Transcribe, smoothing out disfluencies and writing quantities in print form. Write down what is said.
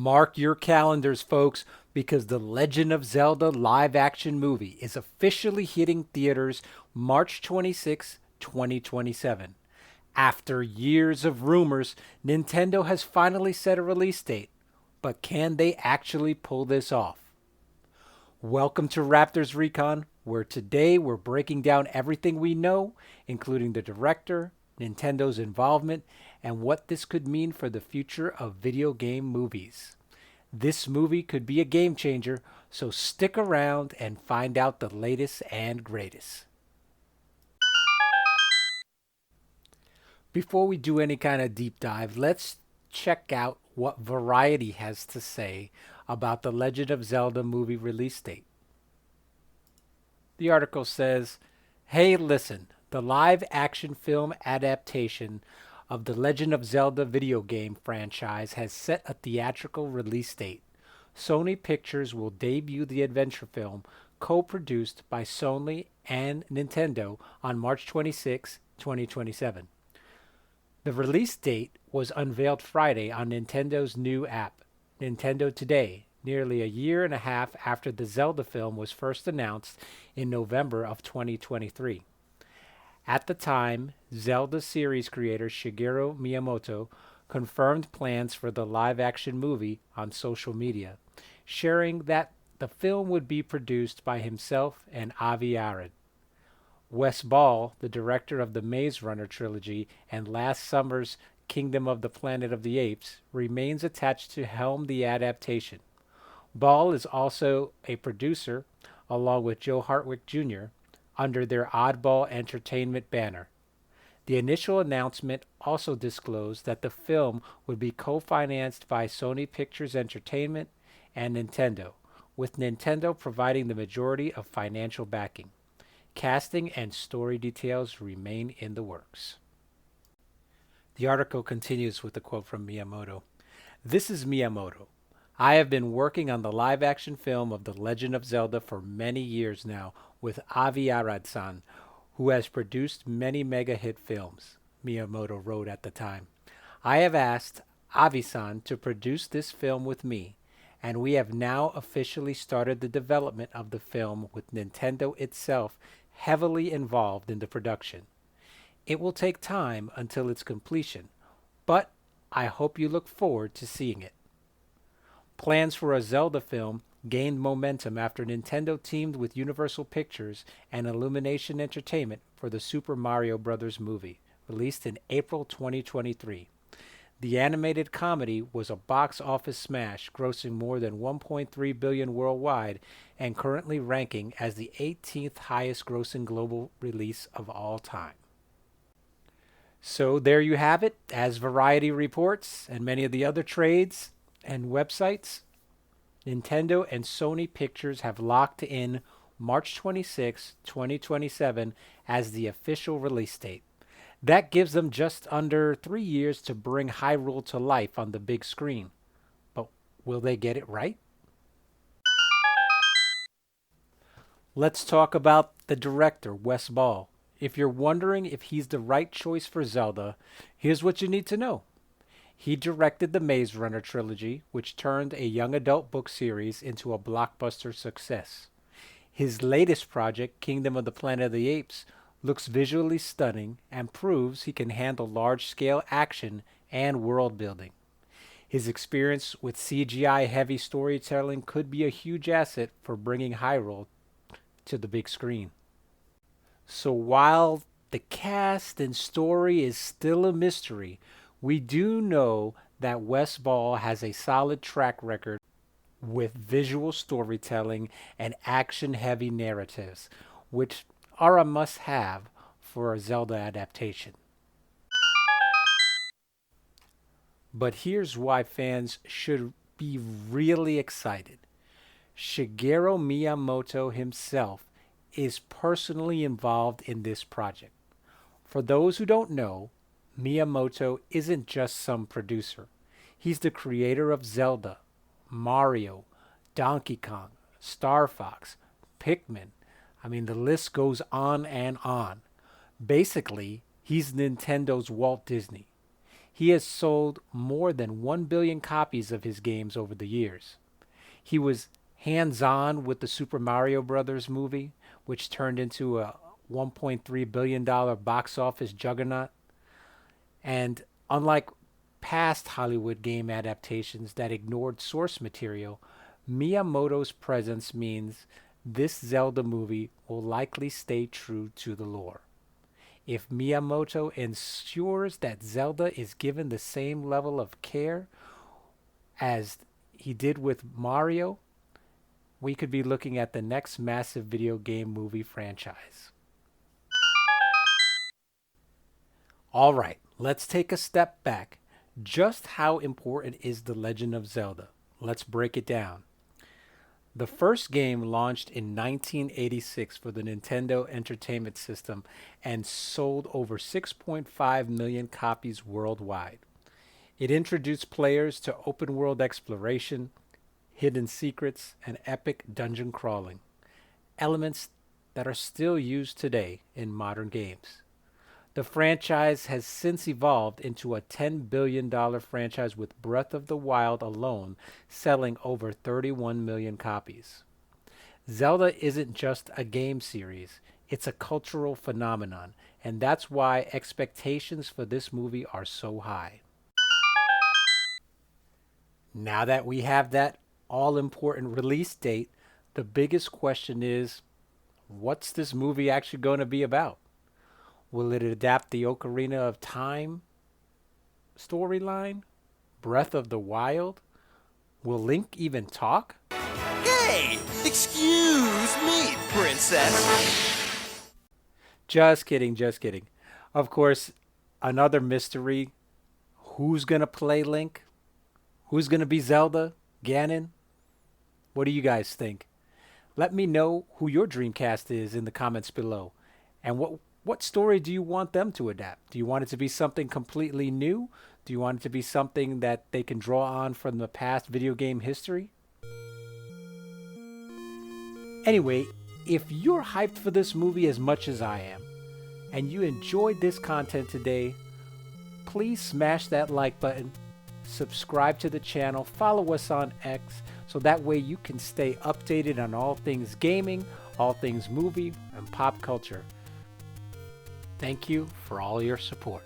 Mark your calendars, folks, because the Legend of Zelda live action movie is officially hitting theaters March 26, 2027. After years of rumors, Nintendo has finally set a release date. But can they actually pull this off? Welcome to Raptor's Recon, where today we're breaking down everything we know, including the director, Nintendo's involvement, and what this could mean for the future of video game movies. This movie could be a game changer, so stick around and find out the latest and greatest. Before we do any kind of deep dive, let's check out what Variety has to say about the Legend of Zelda movie release date. The article says, "Hey, listen, the live action film adaptation of the Legend of Zelda video game franchise has set a theatrical release date. Sony Pictures will debut the adventure film, co-produced by Sony and Nintendo, on March 26, 2027. The release date was unveiled Friday on Nintendo's new app, Nintendo Today, nearly a year and a half after the Zelda film was first announced in November of 2023. At the time, Zelda series creator Shigeru Miyamoto confirmed plans for the live-action movie on social media, sharing that the film would be produced by himself and Avi Arad. Wes Ball, the director of the Maze Runner trilogy and last summer's Kingdom of the Planet of the Apes, remains attached to helm the adaptation. Ball is also a producer, along with Joe Hartwick Jr., under their Oddball Entertainment banner. The initial announcement also disclosed that the film would be co-financed by Sony Pictures Entertainment and Nintendo, with Nintendo providing the majority of financial backing. Casting and story details remain in the works." The article continues with a quote from Miyamoto. "This is Miyamoto. I have been working on the live-action film of The Legend of Zelda for many years now with Avi Arad-san, who has produced many mega-hit films," Miyamoto wrote at the time. "I have asked Avi-san to produce this film with me, and we have now officially started the development of the film with Nintendo itself heavily involved in the production. It will take time until its completion, but I hope you look forward to seeing it." Plans for a Zelda film gained momentum after Nintendo teamed with Universal Pictures and Illumination Entertainment for the Super Mario Bros. Movie, released in April 2023. The animated comedy was a box office smash, grossing more than $1.3 billion worldwide and currently ranking as the 18th highest grossing global release of all time. So there you have it, as Variety reports, and many of the other trades and websites, Nintendo and Sony Pictures have locked in March 26, 2027 as the official release date. That gives them just under 3 years to bring Hyrule to life on the big screen. But will they get it right? Let's talk about the director, Wes Ball. If you're wondering if he's the right choice for Zelda, here's what you need to know. He directed the Maze Runner trilogy, which turned a young adult book series into a blockbuster success. His latest project, Kingdom of the Planet of the Apes, looks visually stunning and proves he can handle large-scale action and world-building. His experience with CGI-heavy storytelling could be a huge asset for bringing Hyrule to the big screen. So while the cast and story is still a mystery, we do know that Wes Ball has a solid track record with visual storytelling and action-heavy narratives, which are a must-have for a Zelda adaptation. But here's why fans should be really excited. Shigeru Miyamoto himself is personally involved in this project. For those who don't know, Miyamoto isn't just some producer. He's the creator of Zelda, Mario, Donkey Kong, Star Fox, Pikmin. The list goes on and on. Basically, he's Nintendo's Walt Disney. He has sold more than 1 billion copies of his games over the years. He was hands-on with the Super Mario Brothers movie, which turned into a $1.3 billion box office juggernaut. And unlike past Hollywood game adaptations that ignored source material, Miyamoto's presence means this Zelda movie will likely stay true to the lore. If Miyamoto ensures that Zelda is given the same level of care as he did with Mario, we could be looking at the next massive video game movie franchise. All right, let's take a step back. Just how important is The Legend of Zelda? Let's break it down. The first game launched in 1986 for the Nintendo Entertainment System and sold over 6.5 million copies worldwide. It introduced players to open world exploration, hidden secrets, and epic dungeon crawling, elements that are still used today in modern games. The franchise has since evolved into a $10 billion franchise, with Breath of the Wild alone selling over 31 million copies. Zelda isn't just a game series, it's a cultural phenomenon, and that's why expectations for this movie are so high. Now that we have that all-important release date, the biggest question is, what's this movie actually going to be about? Will it adapt the Ocarina of Time storyline? Breath of the Wild? Will Link even talk? Hey! Excuse me, princess! Just kidding, just kidding. Of course, another mystery. Who's going to play Link? Who's going to be Zelda? Ganon? What do you guys think? Let me know who your Dreamcast is in the comments below. And what story do you want them to adapt? Do you want it to be something completely new? Do you want it to be something that they can draw on from the past video game history? Anyway, if you're hyped for this movie as much as I am, and you enjoyed this content today, please smash that like button, subscribe to the channel, follow us on X, so that way you can stay updated on all things gaming, all things movie, and pop culture. Thank you for all your support.